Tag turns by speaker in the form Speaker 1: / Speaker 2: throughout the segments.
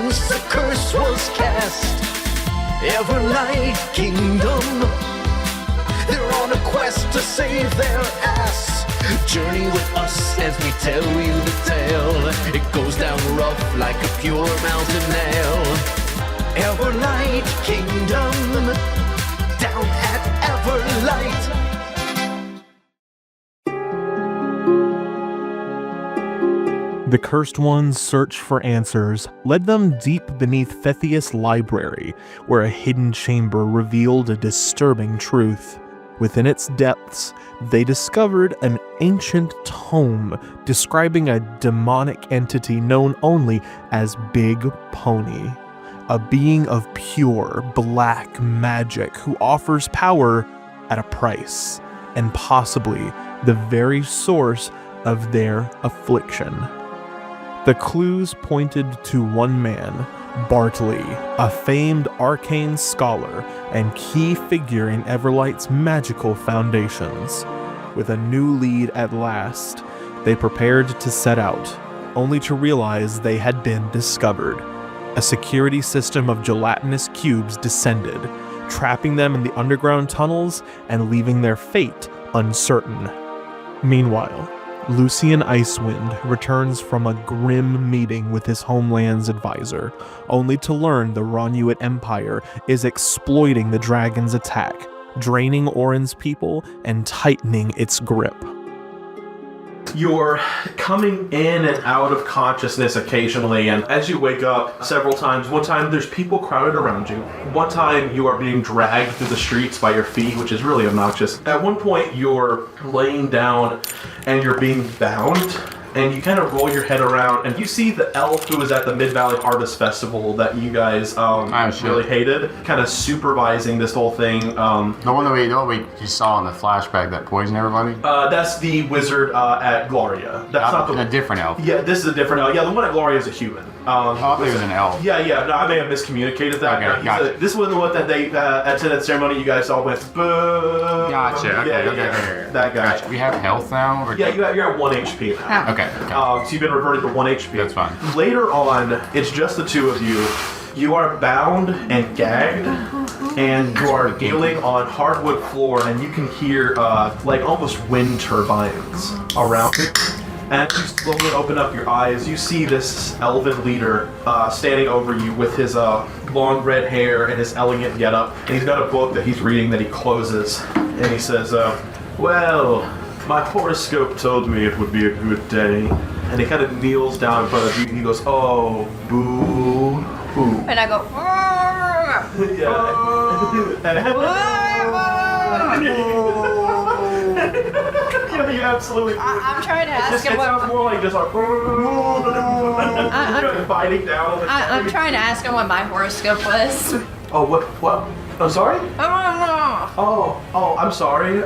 Speaker 1: once the curse was cast. Everlight Kingdom, they're on a quest to save their ass. Journey with us as we tell you the tale. It goes down rough like a pure mountain nail. Everlight Kingdom, down at Everlight.
Speaker 2: The Cursed One's search for answers led them deep beneath Thethius' library, where a hidden chamber revealed a disturbing truth. Within its depths, they discovered an ancient tome describing a demonic entity known only as Big Pony, a being of pure black magic who offers power at a price, and possibly the very source of their affliction. The clues pointed to one man, Bartley, a famed arcane scholar and key figure in Everlight's magical foundations. With a new lead at last, they prepared to set out, only to realize they had been discovered. A security system of gelatinous cubes descended, trapping them in the underground tunnels and leaving their fate uncertain. Meanwhile, Lucian Icewind returns from a grim meeting with his homeland's advisor, only to learn the Ronuate Empire is exploiting the dragon's attack, draining Orin's people and tightening its grip.
Speaker 3: You're coming in and out of consciousness occasionally, and as you wake up several times, one time there's people crowded around you. One time you are being dragged through the streets by your feet, which is really obnoxious. At one point you're laying down and you're being bound, and you kind of roll your head around, and you see the elf who was at the Mid-Valley Harvest Festival that you guys really hated, kind of supervising this whole thing.
Speaker 4: The one that we just saw in the flashback that poisoned everybody?
Speaker 3: That's the wizard at Gloria. That's not the
Speaker 4: a different elf.
Speaker 3: Yeah, this is a different elf. Yeah, the one at Gloria is a human.
Speaker 4: I thought he was an elf.
Speaker 3: Yeah, no, I may have miscommunicated that.
Speaker 4: Okay, gotcha.
Speaker 3: This was the one that they, at that ceremony, you guys all went, boo.
Speaker 4: Gotcha, okay.
Speaker 3: That guy.
Speaker 4: Gotcha. We have health now? Or
Speaker 3: Yeah, you're at 1 HP now.
Speaker 4: Okay.
Speaker 3: So you've been reverted to 1 HP.
Speaker 4: That's fine.
Speaker 3: Later on, it's just the two of you. You are bound and gagged, and you are kneeling on hardwood floor, and you can hear like almost wind turbines around you. And as you slowly open up your eyes, you see this elven leader standing over you with his long red hair and his elegant getup. And he's got a book that he's reading that he closes. And he says, well, my horoscope told me it would be a good day. And he kind of kneels down in front of you and he goes, oh, boo, boo.
Speaker 5: And I go,
Speaker 3: You absolutely.
Speaker 5: I'm trying to ask him
Speaker 3: it sounds
Speaker 5: what.
Speaker 3: more like just like biting down.
Speaker 5: I'm trying to ask him what my horoscope was.
Speaker 3: Oh, what? I'm sorry?
Speaker 5: Oh,
Speaker 3: Oh, I'm sorry.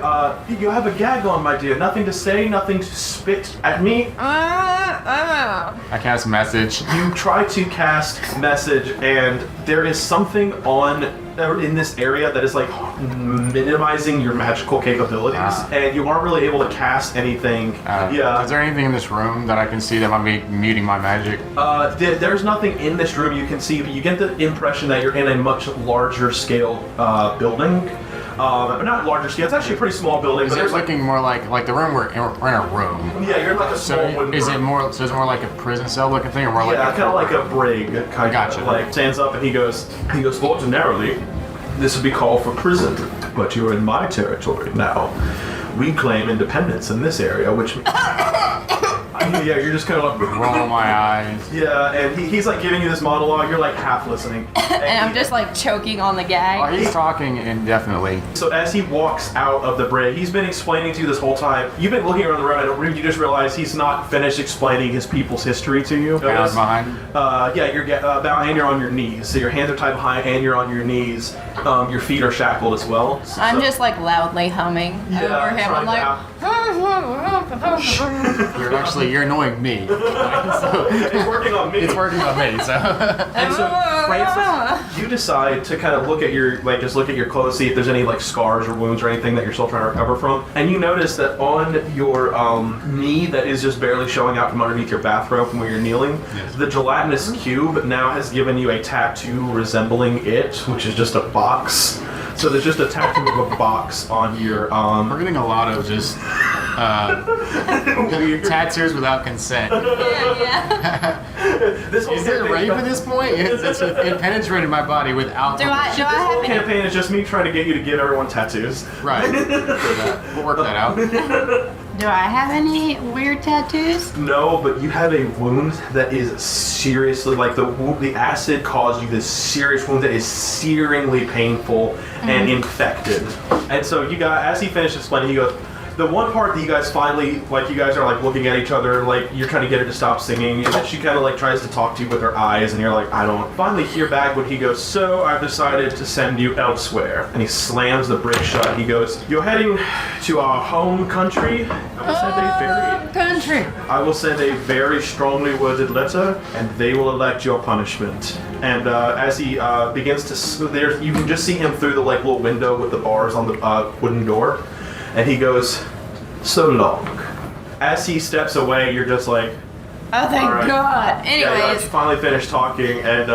Speaker 3: You have a gag on, my dear. Nothing to say, nothing to spit at me.
Speaker 4: I cast message.
Speaker 3: You try to cast message, and there is something in this area that is like minimizing your magical capabilities, and you aren't really able to cast anything.
Speaker 4: Is there anything in this room that I can see that might be muting my magic?
Speaker 3: There's nothing in this room you can see, but you get the impression that you're in a much larger scale building. Not larger scale. It's actually a pretty small building. But
Speaker 4: It's looking more like the room we're in a room.
Speaker 3: Yeah, you're in like a small wooden
Speaker 4: is
Speaker 3: room.
Speaker 4: it more? So it's more like a prison cell looking thing, or more like
Speaker 3: kind of like a brig.
Speaker 4: Gotcha.
Speaker 3: Like stands up and he goes. Ordinarily, this would be called for prison, but you're in my territory now. We claim independence in this area, which. Yeah, you're just kind of like
Speaker 4: roll my eyes.
Speaker 3: Yeah, and he's like giving you this monologue. You're like half listening,
Speaker 5: and I'm just like choking on the gag.
Speaker 4: Oh, he's talking indefinitely.
Speaker 3: So as he walks out of the brig, he's been explaining to you this whole time. You've been looking around the room, and you just realize he's not finished explaining his people's history to you.
Speaker 4: Bound behind.
Speaker 3: Yeah, you're bound and you're on your knees. So your hands are tied behind and you're on your knees. Your feet are shackled as well.
Speaker 5: I'm just like loudly humming over him. I'm like.
Speaker 4: You're actually you're annoying me. So,
Speaker 3: It's working on me.
Speaker 4: it's working on me, so.
Speaker 3: And so, Francis, you decide to kind of look at your, like, just look at your clothes, see if there's any, like, scars or wounds or anything that you're still trying to recover from. And you notice that on your knee that is just barely showing out from underneath your bathrobe from where you're kneeling, the gelatinous cube now has given you a tattoo resembling it, which is just a box. So there's just a tattoo of a box on your
Speaker 4: We're getting a lot of just tattoos without consent.
Speaker 3: This whole
Speaker 4: Is it rape at this point? It penetrated my body without
Speaker 5: Do I have any?
Speaker 3: campaign is just me trying to get you to give everyone tattoos.
Speaker 4: Right. We'll work that out.
Speaker 5: Do I have any weird tattoos?
Speaker 3: No, but you have a wound that is seriously, like the acid caused you this serious wound that is searingly painful and infected. And so you got, as he finished explaining, he goes, the one part that you guys finally, like, you guys are like looking at each other, like you're trying to get her to stop singing, and then she kind of like tries to talk to you with her eyes, and you're like, I don't. Finally hear back when he goes, so I've decided to send you elsewhere. And he slams the brick shut. He goes, you're heading to our home country. I will send a very strongly worded letter, and they will elect your punishment. And as he begins to, there you can just see him through the like little window with the bars on the wooden door. And he goes, so long. As he steps away, you're just like,
Speaker 5: Oh, thank
Speaker 3: All right.
Speaker 5: God.
Speaker 3: yeah,
Speaker 5: Anyways,
Speaker 3: you finally finished talking, and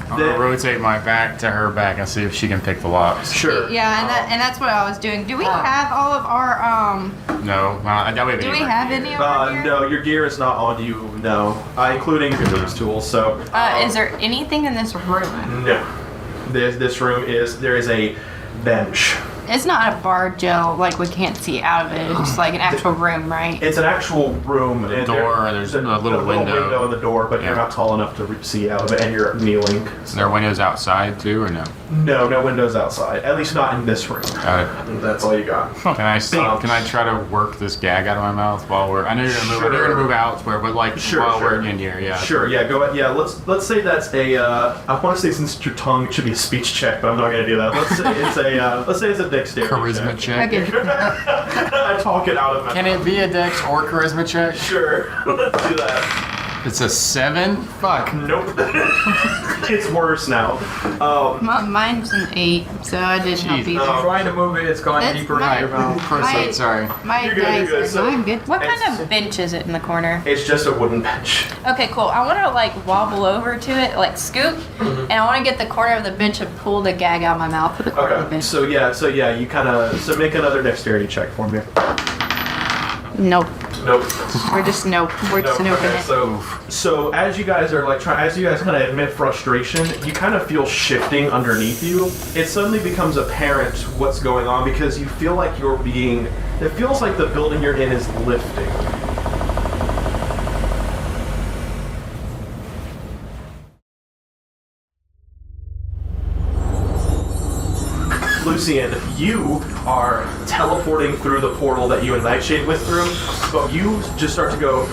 Speaker 4: I'll rotate my back to her back and see if she can pick the locks.
Speaker 3: sure.
Speaker 5: yeah, and that's what I was doing. Do we have all of our
Speaker 4: No, I doubt we have
Speaker 5: Do
Speaker 4: any
Speaker 5: we
Speaker 4: more.
Speaker 5: have any of our gear?
Speaker 3: No, your gear is not on you, no. Including your these tools, so.
Speaker 5: Is there anything in this room?
Speaker 3: No. This room there is a bench.
Speaker 5: It's not a bar, Joe. Like, we can't see out of it. It's just like an actual room, right?
Speaker 3: It's an actual room.
Speaker 4: The door, there's a little window.
Speaker 3: in the door, but you're
Speaker 4: Yeah.
Speaker 3: not tall enough to see out of it, and you're kneeling.
Speaker 4: Are there windows outside too, or no?
Speaker 3: No windows outside. At least not in this room.
Speaker 4: Got it.
Speaker 3: That's all you got.
Speaker 4: Can I try to work this gag out of my mouth while we're? I know you're gonna move. I know you're gonna move elsewhere, but like while we're in here, yeah.
Speaker 3: Sure, yeah, go ahead. Yeah, let's say that's a. I want to say since it's your tongue, it should be a speech check, but I'm not gonna do that. Let's say it's a dexterity
Speaker 4: Charisma check.
Speaker 5: Okay.
Speaker 3: I talk it out of my.
Speaker 4: Can it be a dex or charisma check?
Speaker 3: Sure, let's do that.
Speaker 4: It's a 7. Fuck.
Speaker 3: Nope. It's worse now.
Speaker 5: Mine's an 8, so I did not beat
Speaker 3: Oh.
Speaker 5: it.
Speaker 6: Trying to move it, it's gone
Speaker 5: That's
Speaker 6: deeper
Speaker 5: my-
Speaker 6: into your mouth.
Speaker 4: Proceed. Sorry.
Speaker 5: My
Speaker 3: You're good,
Speaker 5: dice
Speaker 3: you're good.
Speaker 5: are
Speaker 3: So-
Speaker 5: I'm good. What kind
Speaker 3: It's-
Speaker 5: of bench is it in the corner?
Speaker 3: It's just a wooden bench.
Speaker 5: Okay, cool. I want to like wobble over to it, like scoop, and I want to get the corner of the bench and pull the gag out of my mouth with the corner of the
Speaker 3: Okay.
Speaker 5: bench.
Speaker 3: So yeah, you kind of make another dexterity check for me.
Speaker 5: Nope.
Speaker 3: Nope.
Speaker 5: We're just nope. We're just
Speaker 3: Nope.
Speaker 5: noping
Speaker 3: Okay,
Speaker 5: it.
Speaker 3: so as you guys are like as you guys kind of admit frustration, you kind of feel shifting underneath you. It suddenly becomes apparent what's going on because you feel like it feels like the building you're in is lifting. Lucian, you are teleporting through the portal that you and Nightshade went through, but you just start to go,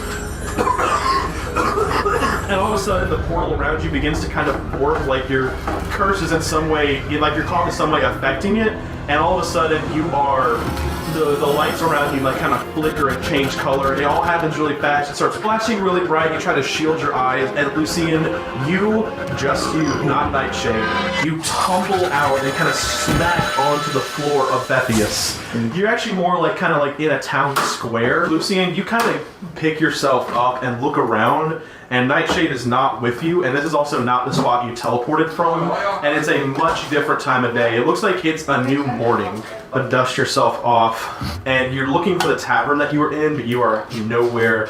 Speaker 3: and all of a sudden the portal around you begins to kind of warp, like your curse is in some way, like your calm is some way affecting it, and all of a sudden you are, the lights around you like kind of flicker and change color. It all happens really fast. It starts flashing really bright. You try to shield your eyes, and Lucian, just you, not Nightshade, you tumble out and kind of smack onto the floor of Bethius. You're actually more like kind of like in a town square. Lucian, you kind of pick yourself up and look around, and Nightshade is not with you, and this is also not the spot you teleported from, and it's a much different time of day. It looks like it's a new morning, but dust yourself off, and you're looking for the tavern that you were in, but you are nowhere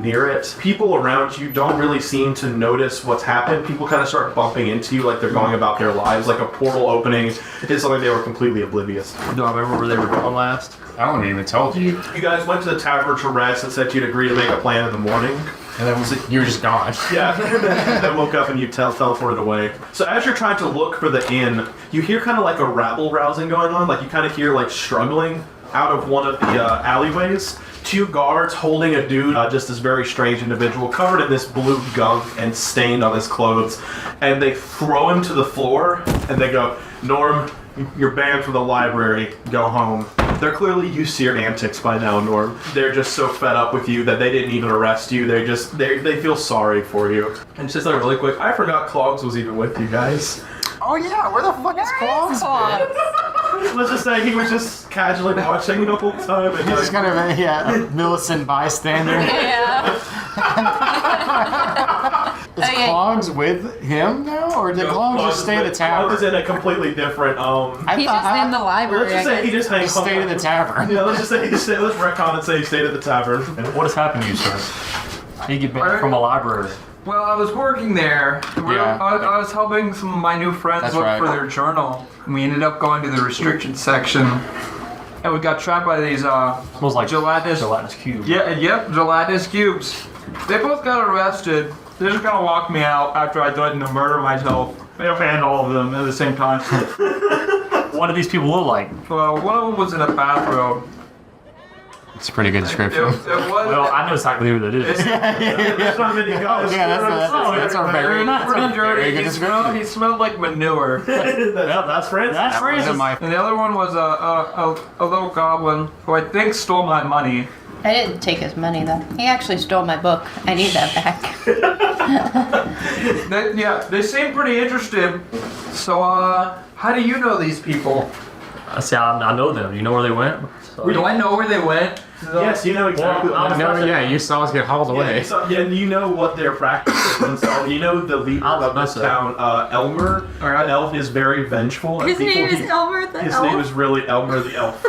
Speaker 3: near it. People around you don't really seem to notice what's happened. People kind of start bumping into you like they're going about their lives, like a portal opening is something they were completely oblivious.
Speaker 6: Do I remember where they were going last?
Speaker 4: I don't even told you.
Speaker 3: You guys went to the tavern to rest and said you'd agree to make a plan in the morning.
Speaker 4: And then you were just gone.
Speaker 3: Yeah, and then woke up and you teleported away. So as you're trying to look for the inn, you hear kind of like a rabble-rousing going on. Like you kind of hear like struggling out of one of the alleyways. 2 guards holding a dude, just this very strange individual, covered in this blue gunk and stained on his clothes. And they throw him to the floor and they go, Norm, you're banned from the library. Go home. They're clearly used to your antics by now, Norm. They're just so fed up with you that they didn't even arrest you. They feel sorry for you. And just like really quick, I forgot Clogs was even with you guys.
Speaker 4: Oh yeah, where the fuck is Clogs?
Speaker 3: Let's just say he was just casually watching the whole time. And
Speaker 4: He's just kind of a Millicent bystander.
Speaker 5: Yeah.
Speaker 4: Is Clogs with him now, or did Clogs just stay at the
Speaker 3: Clogs
Speaker 4: tavern?
Speaker 3: is in a completely different.
Speaker 5: He's just in the library.
Speaker 3: Let's just say he just hangs.
Speaker 4: Stayed at the tavern.
Speaker 3: Yeah, let's just say let's retcon and say he stayed at the tavern.
Speaker 6: What has happened to you, sir? How do you get back from a library?
Speaker 7: Well, I was working there.
Speaker 4: Yeah.
Speaker 7: I was helping some of my new friends
Speaker 4: That's
Speaker 7: look
Speaker 4: right.
Speaker 7: for their journal. And we ended up going to the restricted section. And we got trapped by these
Speaker 6: Smells like
Speaker 7: gelatinous
Speaker 6: cube.
Speaker 7: Yep, gelatinous cubes. They both got arrested. They just kind of locked me out after I threatened to murder myself. And all of them at the same time.
Speaker 6: What do these people look like?
Speaker 7: Well, one of them was in a bathrobe.
Speaker 4: It's a pretty good
Speaker 7: It
Speaker 4: description.
Speaker 7: was,
Speaker 6: Well, I know exactly who that is.
Speaker 3: There's not many guys.
Speaker 4: Yeah, that's a very
Speaker 7: pretty dirty.
Speaker 4: very good description.
Speaker 7: He smelled like manure.
Speaker 6: Well, that's Francis. That's
Speaker 4: That wasn't
Speaker 6: Francis.
Speaker 4: my.
Speaker 7: And the other one was a little goblin who I think stole my money.
Speaker 5: I didn't take his money though. He actually stole my book. I need that back.
Speaker 7: They seem pretty interested. So, how do you know these people?
Speaker 6: I see. I know them. You know where they went? So,
Speaker 7: Do I know where they went?
Speaker 3: Yes, you know exactly.
Speaker 6: Well,
Speaker 4: No, yeah, you saw us get hauled away.
Speaker 3: And you know what their practice is. And so you know the leader of this town, Elmer. An elf is very vengeful.
Speaker 5: His name is Elmer the
Speaker 3: His
Speaker 5: Elf.
Speaker 3: name is really Elmer the Elf.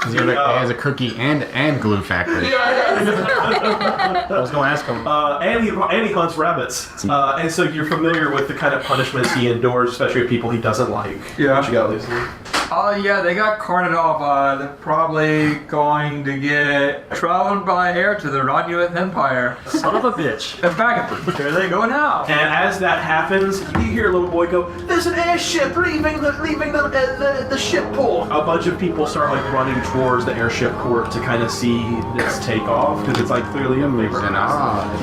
Speaker 4: He has a cookie and glue factory.
Speaker 6: I was going to ask him.
Speaker 3: And he hunts rabbits. And so you're familiar with the kind of punishments he endures, especially with people he doesn't like.
Speaker 7: Yeah.
Speaker 3: What you got, Lucy?
Speaker 7: Yeah, they got carted off. They're probably going to get traveling by air to the Ronuate Empire.
Speaker 6: Son of a bitch.
Speaker 7: In fact, there they go now.
Speaker 3: And as that happens, you hear a little boy go, "There's an airship leaving the ship port." A bunch of people start like running towards the airship port to kind of see this take off because it's like clearly a favor.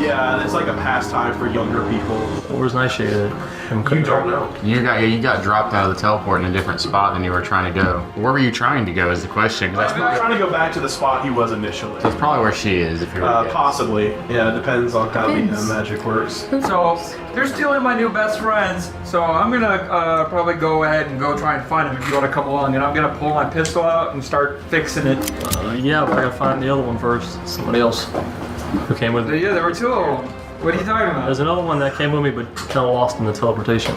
Speaker 3: Yeah, it's like a pastime for younger people.
Speaker 6: Where's Nightshade at?
Speaker 3: You don't know.
Speaker 4: You got dropped out of the teleport in a different spot than you were trying to go. Where were you trying to go is the question. 'Cause
Speaker 3: I'm trying to go back to the spot he was initially.
Speaker 4: that's probably where she is if you were to guess.
Speaker 3: Possibly. Yeah, it depends on how the magic works.
Speaker 7: So they're stealing my new best friends. So I'm gonna probably go ahead and go try and find them if you want to come along. And I'm gonna pull my pistol out and start fixing it.
Speaker 6: Yeah, but I gotta find the other one first. Somebody else who came with me.
Speaker 7: Yeah, there were two of them. What are you talking about?
Speaker 6: There's another one that came with me, but kind of lost in the teleportation.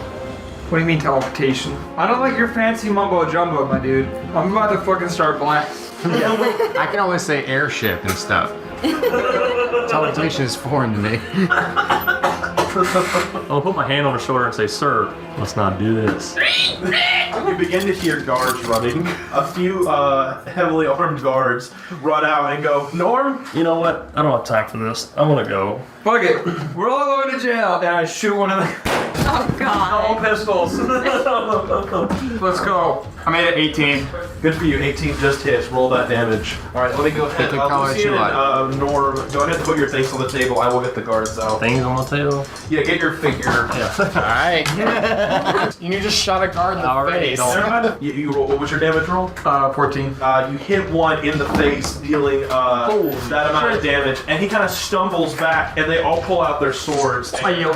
Speaker 7: What do you mean teleportation? I don't like your fancy mumbo jumbo, my dude. I'm about to fucking start black.
Speaker 4: I can only say airship and stuff. Teleportation is foreign to me.
Speaker 6: I'll put my hand on her shoulder and say, "Sir, let's not do this."
Speaker 3: You begin to hear guards running. A few heavily armed guards run out and go, "Norm?"
Speaker 6: You know what? I don't have time for this. I want to go.
Speaker 7: Fuck it. We're all going to jail. And I shoot one of the
Speaker 5: Oh
Speaker 7: all
Speaker 5: God.
Speaker 7: pistols. Let's go. I made it 18.
Speaker 3: Good for you. 18 just hits. Roll that damage. All right, let me go ahead.
Speaker 4: the color
Speaker 3: Lucian
Speaker 4: you
Speaker 3: and Norm, go ahead and put your things on the table. I will get the guards out.
Speaker 6: Things on the table.
Speaker 3: Yeah, get your figure.
Speaker 4: Alright. You just shot a guard in the
Speaker 6: Already
Speaker 4: face.
Speaker 6: don't.
Speaker 3: You roll. What was your damage roll?
Speaker 7: 14.
Speaker 3: You hit one in the face, dealing that amount of damage, and he kind of stumbles back, and they all pull out their swords.
Speaker 7: I yield.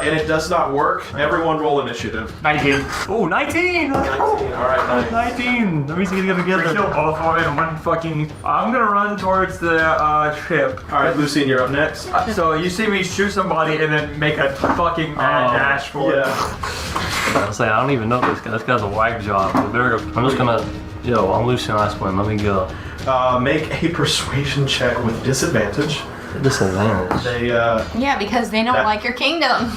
Speaker 3: And it does not work. Everyone roll initiative.
Speaker 7: 19.
Speaker 6: Oh, 19!
Speaker 3: 19. All right, nice.
Speaker 6: 19! That means you gotta get
Speaker 7: Kill both of them in one fucking. I'm gonna run towards the ship.
Speaker 3: All right, Lucien, you're up next.
Speaker 7: So you see me shoot somebody and then make a fucking mad dash for it.
Speaker 3: Yeah.
Speaker 6: I say, I don't even know this guy. This guy's a whack job. I'm just gonna. Yo, I'm Lucian Icewind. Let me go.
Speaker 3: Make a persuasion check with disadvantage.
Speaker 6: Disadvantage.
Speaker 3: They,
Speaker 5: Yeah, because they don't like your kingdom.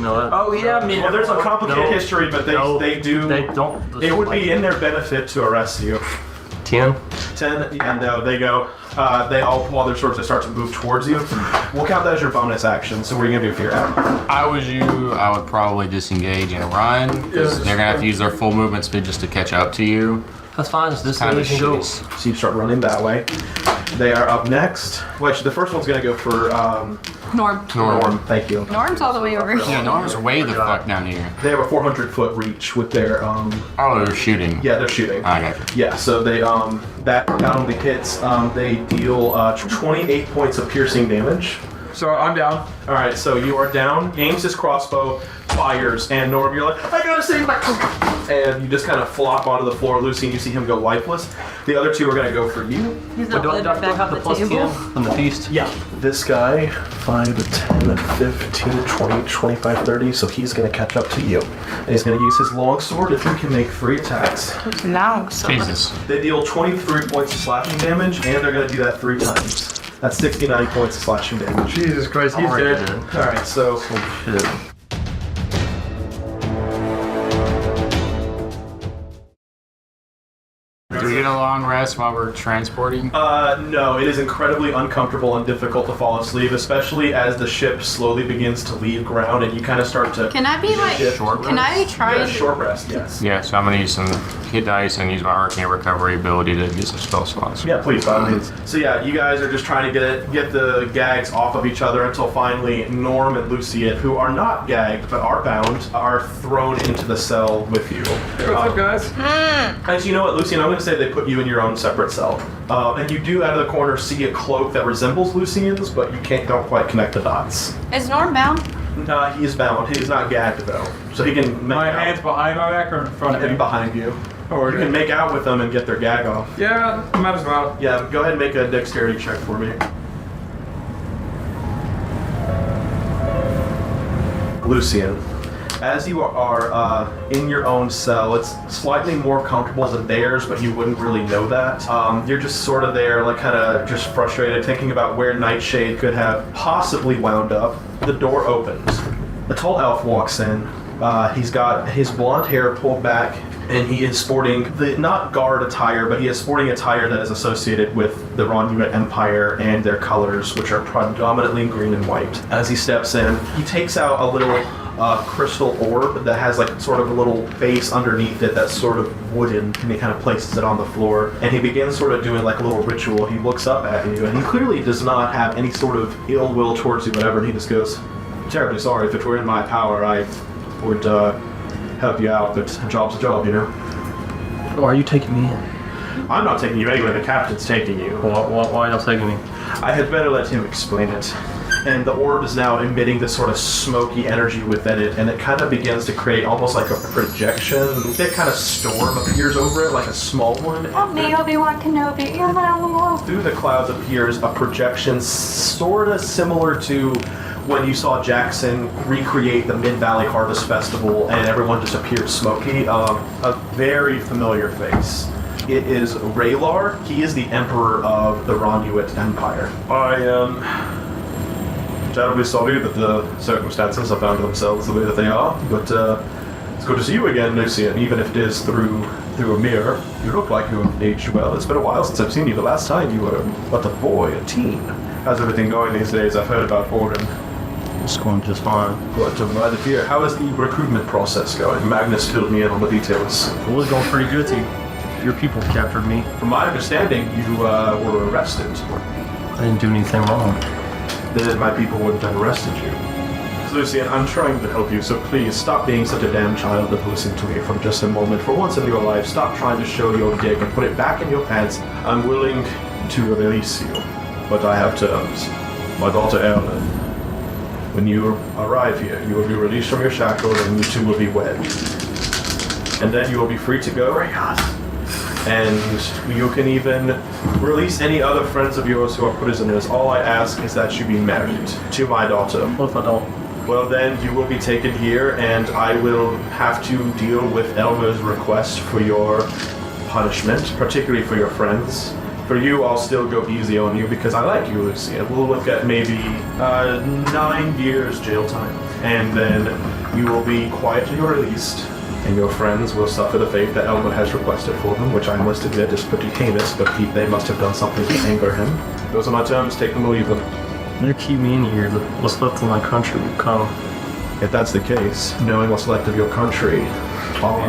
Speaker 6: No, that,
Speaker 7: Oh yeah, I mean.
Speaker 3: well, there's a complicated
Speaker 6: No.
Speaker 3: history, but they do.
Speaker 6: They don't.
Speaker 3: It would be in their benefit to arrest you.
Speaker 6: 10.
Speaker 3: 10, and they go. They all pull out their swords and start to move towards you. We'll count that as your bonus action. So what are you gonna do if you're out?
Speaker 4: I was you, I would probably disengage and run. 'Cause they're gonna have to use their full movement speed just to catch up to you.
Speaker 6: That's fine. Just this
Speaker 4: Kind of a
Speaker 6: can go.
Speaker 4: shitty.
Speaker 3: So you start running that way. They are up next. Which the first one's gonna go for
Speaker 5: Norm.
Speaker 3: Norm, thank you.
Speaker 5: Norm's all the way over here.
Speaker 4: Yeah, Norm's way the fuck down here.
Speaker 3: They have a 400-foot reach with their
Speaker 4: Oh, they're shooting.
Speaker 3: Yeah, they're shooting.
Speaker 4: I got you.
Speaker 3: Yeah, so they that not only hits, they deal 28 points of piercing damage.
Speaker 7: So I'm down.
Speaker 3: All right, so you are down. Aims his crossbow, fires, and Norm, you're like, I gotta save my. And you just kind of flop onto the floor, Lucy, and you see him go lifeless. The other two are gonna go for you.
Speaker 5: He's
Speaker 6: But
Speaker 5: not
Speaker 6: do I
Speaker 5: living
Speaker 6: have
Speaker 5: back
Speaker 6: the
Speaker 5: on
Speaker 6: plus
Speaker 5: the
Speaker 6: 10
Speaker 5: table.
Speaker 6: from the feast?
Speaker 3: Yeah. This guy, 5 to 10, 15, 20, 25, 30, so he's gonna catch up to you. And he's gonna use his longsword if he can make 3 attacks.
Speaker 5: No. So
Speaker 4: Jesus.
Speaker 3: They deal 23 points of slashing damage, and they're gonna do that 3 times. That's 69 points of slashing damage.
Speaker 7: Jesus Christ, he's
Speaker 6: Already
Speaker 7: dead.
Speaker 6: dead.
Speaker 3: Alright, so
Speaker 6: Shit.
Speaker 4: Do we get a long rest while we're transporting?
Speaker 3: no, it is incredibly uncomfortable and difficult to fall asleep, especially as the ship slowly begins to leave ground and you kind of start to
Speaker 5: can I be like?
Speaker 4: Short
Speaker 5: Can I
Speaker 3: get
Speaker 5: try?
Speaker 3: a short rest, yes.
Speaker 4: Yeah, so I'm gonna use some hit dice and use my arcane recovery ability to get some spell slots.
Speaker 3: Yeah, please, by all means. So yeah, you guys are just trying to get the gags off of each other until finally Norm and Lucian, who are not gagged but are bound, are thrown into the cell with you.
Speaker 7: Hey, what's up, guys?
Speaker 3: Actually, you know what, Lucian, I'm going to say they put you in your own separate cell. And you do out of the corner see a cloak that resembles Lucian's, but you don't quite connect the dots.
Speaker 5: Is Norm bound?
Speaker 3: He is bound. He is not gagged though, so he can make
Speaker 7: My
Speaker 3: out.
Speaker 7: hands behind my back or in front of
Speaker 3: And
Speaker 7: me?
Speaker 3: behind you.
Speaker 7: Oh,
Speaker 3: You can make out with them and get their gag off.
Speaker 7: Yeah, might as well.
Speaker 3: Yeah, go ahead and make a dexterity check for me. Lucian, as you are in your own cell, it's slightly more comfortable than theirs, but you wouldn't really know that. You're just sort of there, like kind of just frustrated, thinking about where Nightshade could have possibly wound up. The door opens. A tall elf walks in. He's got his blonde hair pulled back, and he is sporting the not guard attire, but he is sporting attire that is associated with the Ronuate Empire and their colors, which are predominantly green and white. As he steps in, he takes out a little crystal orb that has like sort of a little base underneath it that's sort of wooden, and he kind of places it on the floor, and he begins sort of doing like a little ritual. He looks up at you, and he clearly does not have any sort of ill will towards you, whatever, and he just goes, terribly sorry, if it were in my power, I would help you out, but a job's a job, you know?
Speaker 6: Why are you taking me in?
Speaker 3: I'm not taking you anywhere, the captain's taking you.
Speaker 6: Why not taking me?
Speaker 3: I had better let him explain it. And the orb is now emitting this sort of smoky energy within it, and it kind of begins to create almost like a projection. That kind of storm appears over it, like a small one.
Speaker 5: Oh, me, Obi-Wan Kenobi.
Speaker 3: Through the clouds appears a projection sort of similar to when you saw Jackson recreate the Mid-Valley Harvest Festival and everyone just appeared smoky. A very familiar face. It is Raylar. He is the Emperor of the Ronuate Empire. I am terribly sorry that the circumstances have found themselves the way that they are, but it's good to see you again, Lucian, even if it is through a mirror. You look like you have aged well. It's been a while since I've seen you. The last time you were but a boy, a teen. How's everything going these days? I've heard about Orden.
Speaker 6: It's going just fine.
Speaker 3: Good, I'm glad to hear. How is the recruitment process going? Magnus filled me in on the details.
Speaker 6: It was going pretty good to you. Your people captured me.
Speaker 3: From my understanding, you were arrested.
Speaker 6: I didn't do anything wrong.
Speaker 3: Then my people wouldn't have arrested you. Lucian, I'm trying to help you, so please stop being such a damn child and listen to me for just a moment. For once in your life, stop trying to show your dick and put it back in your pants. I'm willing to release you, but I have terms. My daughter Ellen, when you arrive here, you will be released from your shackles and you two will be wed. And then you will be free to go. And you can even release any other friends of yours who are prisoners. All I ask is that you be married to my daughter.
Speaker 6: What if I don't?
Speaker 3: Well, then you will be taken here, and I will have to deal with Elmer's request for your punishment, particularly for your friends. For you, I'll still go easy on you because I like you, Lucian. We'll look at maybe 9 years jail time, and then you will be quietly released. And your friends will suffer the fate that Elmer has requested for them, which I must admit is pretty heinous, but they must have done something to anger him. Those are my terms, take them or leave them.
Speaker 6: You keep me in here. What's left of my country will come.
Speaker 3: If that's the case, knowing what's left of your country, all I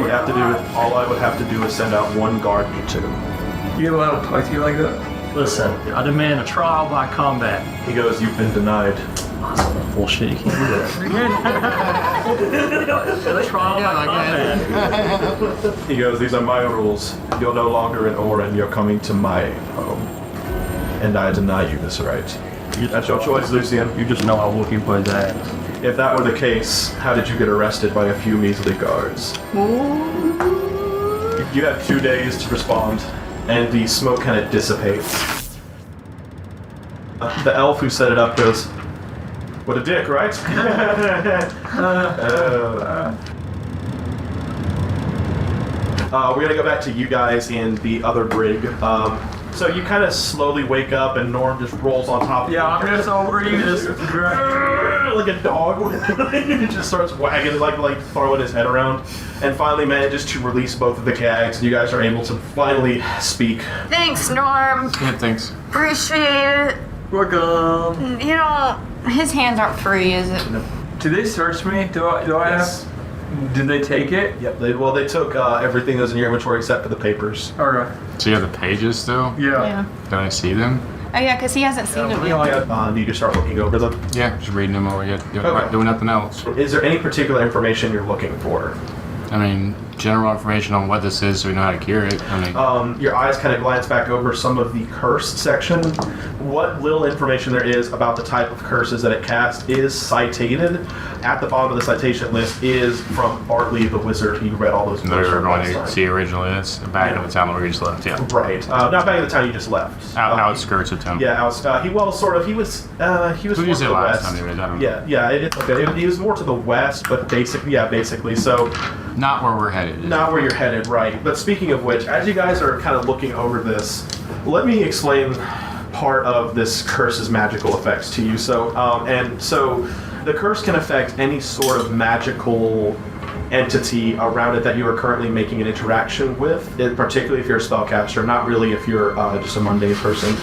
Speaker 3: would have to do is send out one guard or two.
Speaker 7: You allowed to talk to you like that?
Speaker 6: Listen, I demand a trial by combat.
Speaker 3: He goes, you've been denied.
Speaker 6: Bullshit, you can't do that. Let's try
Speaker 3: He goes, these are my rules. You're no longer in Orin, you're coming to my home. And I deny you this right. That's your choice, Lucian.
Speaker 6: You just know I'm looking for his ass.
Speaker 3: If that were the case, how did you get arrested by a few measly guards? You have 2 days to respond, and the smoke kind of dissipates. The elf who set it up goes, what a dick, right? We're gonna go back to you guys in the other brig. So you kind of slowly wake up, and Norm just rolls on top of you.
Speaker 7: Yeah, I'm just over you. Just
Speaker 3: like a dog. He just starts wagging, like throwing his head around, and finally manages to release both of the gags. You guys are able to finally speak.
Speaker 5: Thanks, Norm.
Speaker 4: Yeah, thanks.
Speaker 5: Appreciate it.
Speaker 7: welcome.
Speaker 5: You know, his hands aren't free, is it?
Speaker 7: Did they search me? Do I
Speaker 3: Yes.
Speaker 7: have? Did they take it?
Speaker 3: Yep. They took everything that was in your inventory except for the papers.
Speaker 7: Okay.
Speaker 4: So you have the pages still?
Speaker 7: Yeah.
Speaker 4: Did I see them?
Speaker 5: Oh yeah, because he hasn't seen it
Speaker 3: We
Speaker 5: yet.
Speaker 3: only need to start looking over them.
Speaker 4: Yeah, just reading them over yet.
Speaker 3: Okay.
Speaker 4: Doing nothing else.
Speaker 3: Is there any particular information you're looking for?
Speaker 4: I mean, general information on what this is so we know how to cure it. I mean,
Speaker 3: Your eyes kind of glance back over some of the cursed section. What little information there is about the type of curses that it casts is cited. At the bottom of the citation list is from Bartley the Wizard. He read all those
Speaker 4: that we
Speaker 3: books
Speaker 4: were
Speaker 3: from
Speaker 4: going
Speaker 3: last
Speaker 4: to
Speaker 3: time.
Speaker 4: see originally. It's back in the town where we just left. Yeah.
Speaker 3: Right. Not back in the town you just left.
Speaker 4: Outskirts of town.
Speaker 3: Yeah, he was sort of. He was. He was
Speaker 4: Who
Speaker 3: more
Speaker 4: did you
Speaker 3: to
Speaker 4: say
Speaker 3: the
Speaker 4: last
Speaker 3: west.
Speaker 4: time? Anyways, I don't know.
Speaker 3: Yeah. It's okay. He was more to the west, but basically. So,
Speaker 4: Not where we're headed.
Speaker 3: not where you're headed, right? But speaking of which, as you guys are kind of looking over this, let me explain part of this curse's magical effects to you. So, the curse can affect any sort of magical entity around it that you are currently making an interaction with, particularly if you're a spellcaster, not really if you're just a mundane person.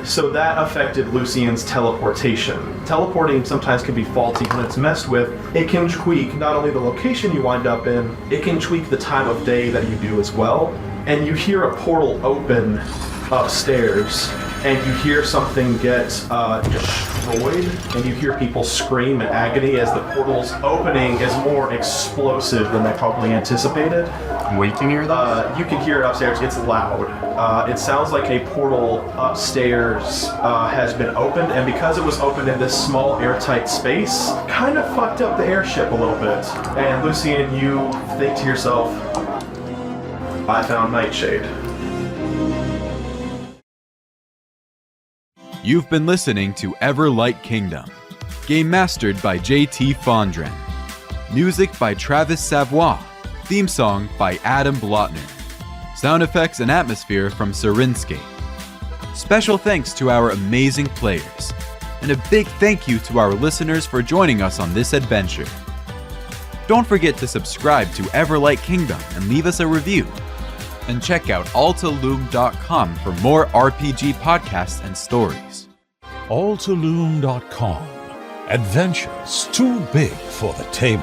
Speaker 3: So that affected Lucian's teleportation. Teleporting sometimes can be faulty when it's messed with. It can tweak not only the location you wind up in, it can tweak the time of day that you do as well. And you hear a portal open upstairs, and you hear something get destroyed, and you hear people scream in agony as the portal's opening is more explosive than they probably anticipated.
Speaker 4: We can hear that?
Speaker 3: You can hear it upstairs. It's loud. It sounds like a portal upstairs has been opened, and because it was opened in this small airtight space, kind of fucked up the airship a little bit. And Lucian, you think to yourself, I found Nightshade.
Speaker 8: You've been listening to Everlight Kingdom. Game mastered by JT Fondren. Music by Travis Savoy. Theme song by Adam Blotner. Sound effects and atmosphere from Serinscape. Special thanks to our amazing players. And a big thank you to our listeners for joining us on this adventure. Don't forget to subscribe to Everlight Kingdom and leave us a review. And check out altaloom.com for more RPG podcasts and stories.
Speaker 9: Altaloom.com. Adventures too big for the table.